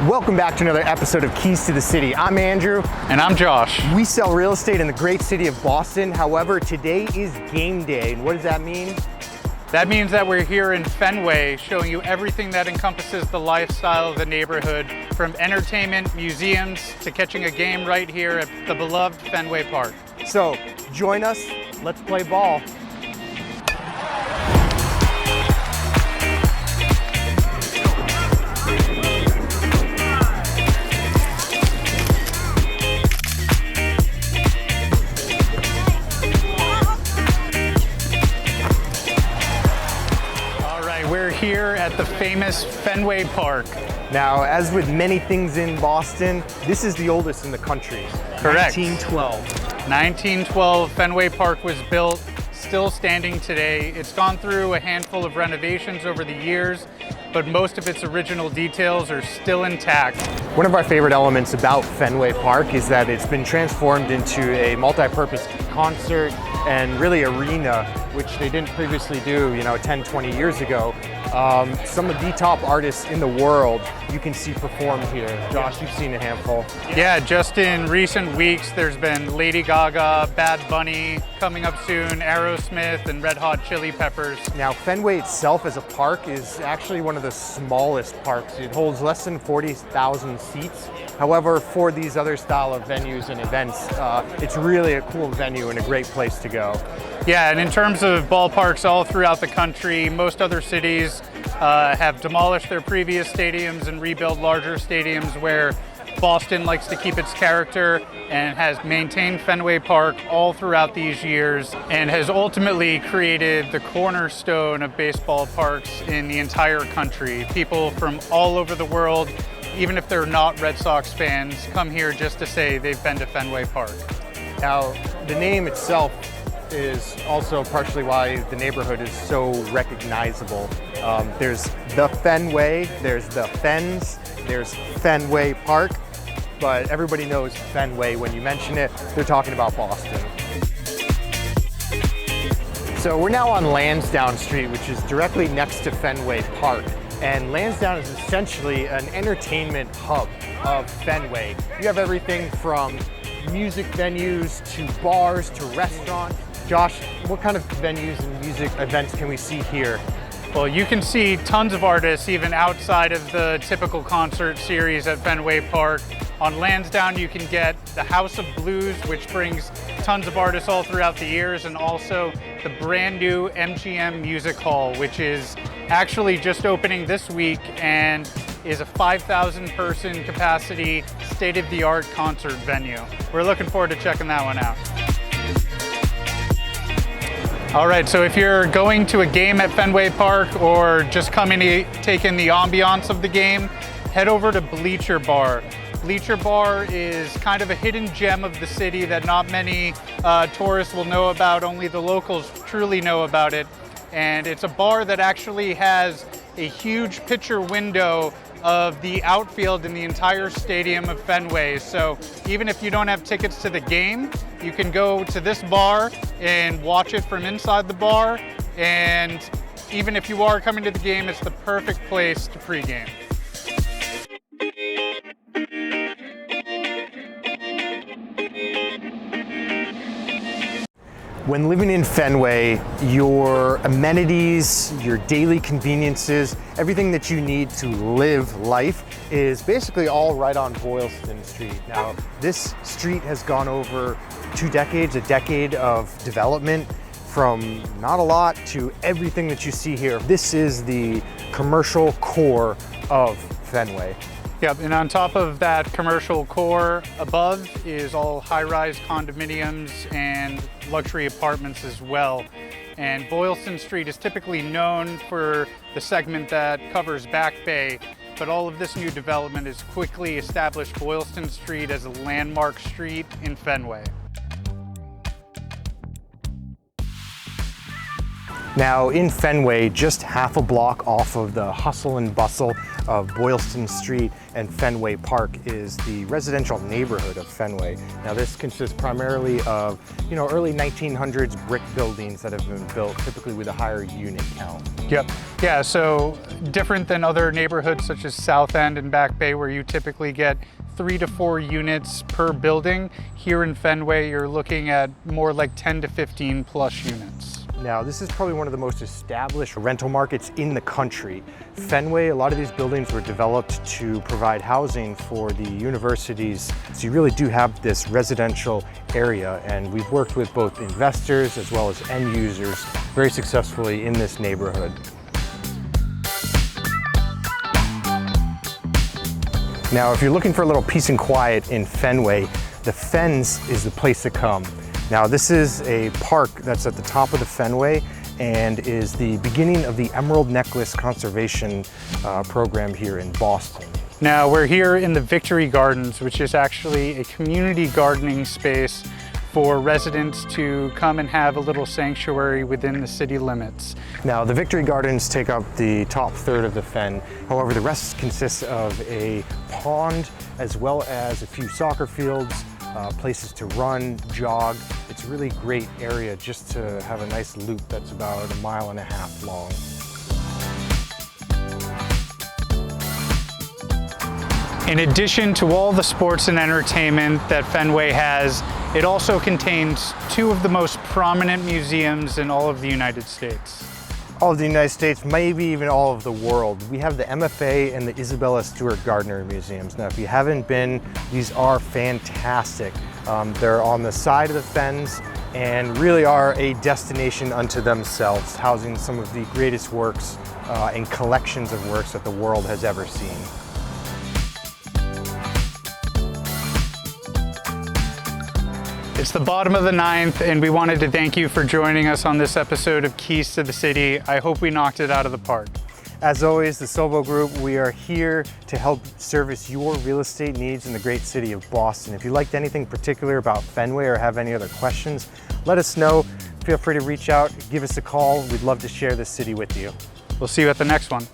Welcome back to another episode of Keys to the City. I'm Andrew. And I'm Josh. We sell real estate in the great city of Boston. However, today is game day. And what does that mean? That means that we're here in Fenway showing you everything that encompasses the lifestyle of the neighborhood, from entertainment, museums, to catching a game right here at the beloved Fenway Park. So join us, let's play ball. We're here at the famous Fenway Park. Now, as with many things in Boston, this is the oldest in the country. Correct. 1912. 1912, Fenway Park was built, still standing today. It's gone through a handful of renovations over the years, but most of its original details are still intact. One of our favorite elements about Fenway Park is that it's been transformed into a multi-purpose concert and really arena, which they didn't previously do, 10, 20 years ago. Some of the top artists in the world you can see perform here. Josh, you've seen a handful. Yeah, just in recent weeks, there's been Lady Gaga, Bad Bunny, coming up soon, Aerosmith, and Red Hot Chili Peppers. Now, Fenway itself as a park is actually one of the smallest parks. It holds less than 40,000 seats. However, for these other style of venues and events, it's really a cool venue and a great place to go. Yeah, and in terms of ballparks all throughout the country, most other cities have demolished their previous stadiums and rebuilt larger stadiums, where Boston likes to keep its character and has maintained Fenway Park all throughout these years and has ultimately created the cornerstone of baseball parks in the entire country. People from all over the world, even if they're not Red Sox fans, come here just to say they've been to Fenway Park. Now, the name itself is also partially why the neighborhood is so recognizable. There's the Fenway, there's the Fens, there's Fenway Park, but everybody knows Fenway. When you mention it, they're talking about Boston. So we're now on Lansdowne Street, which is directly next to Fenway Park. And Lansdowne is essentially an entertainment hub of Fenway. You have everything from music venues to bars to restaurants. Josh, what kind of venues and music events can we see here? Well, you can see tons of artists even outside of the typical concert series at Fenway Park. On Lansdowne, you can get the House of Blues, which brings tons of artists all throughout the years, and also the brand new MGM Music Hall, which is actually just opening this week and is a 5,000 person capacity, state-of-the-art concert venue. We're looking forward to checking that one out. All right, so if you're going to a game at Fenway Park or just coming to take in the ambiance of the game, head over to Bleacher Bar. Bleacher Bar is kind of a hidden gem of the city that not many tourists will know about, only the locals truly know about it. And it's a bar that actually has a huge picture window of the outfield in the entire stadium of Fenway. So even if you don't have tickets to the game, you can go to this bar and watch it from inside the bar. And even if you are coming to the game, it's the perfect place to pregame. When living in Fenway, your amenities, your daily conveniences, everything that you need to live life is basically all right on Boylston Street. Now, this street has gone over 2 decades, a decade of development, from not a lot to everything that you see here. This is the commercial core of Fenway. Yep, and on top of that commercial core above is all high-rise condominiums and luxury apartments as well. And Boylston Street is typically known for the segment that covers Back Bay, but all of this new development has quickly established Boylston Street as a landmark street in Fenway. Now in Fenway, just half a block off of the hustle and bustle of Boylston Street and Fenway Park is the residential neighborhood of Fenway. Now this consists primarily of, early 1900s brick buildings that have been built typically with a higher unit count. Yep. Yeah, so different than other neighborhoods such as South End and Back Bay where you typically get 3 to 4 units per building. Here in Fenway, you're looking at more like 10 to 15 plus units. Now, this is probably one of the most established rental markets in the country. Fenway, a lot of these buildings were developed to provide housing for the universities. So you really do have this residential area, and we've worked with both investors as well as end users very successfully in this neighborhood. Now, if you're looking for a little peace and quiet in Fenway, the Fens is the place to come. Now, this is a park that's at the top of the Fenway and is the beginning of the Emerald Necklace Conservation program here in Boston. Now, we're here in the Victory Gardens, which is actually a community gardening space for residents to come and have a little sanctuary within the city limits. Now, the Victory Gardens take up the top third of the Fen. However, the rest consists of a pond as well as a few soccer fields, places to run, jog. It's a really great area just to have a nice loop that's about 1.5 miles long. In addition to all the sports and entertainment that Fenway has, it also contains 2 of the most prominent museums in all of the United States. All of the United States, maybe even all of the world. We have the MFA and the Isabella Stewart Gardner Museums. Now, if you haven't been, these are fantastic. They're on the side of the Fens and really are a destination unto themselves, housing some of the greatest works and collections of works that the world has ever seen. It's the bottom of the 9th, and we wanted to thank you for joining us on this episode of Keys to the City. I hope we knocked it out of the park. As always, the Sobo Group, we are here to help service your real estate needs in the great city of Boston. If you liked anything particular about Fenway or have any other questions, let us know. Feel free to reach out, give us a call. We'd love to share this city with you. We'll see you at the next one.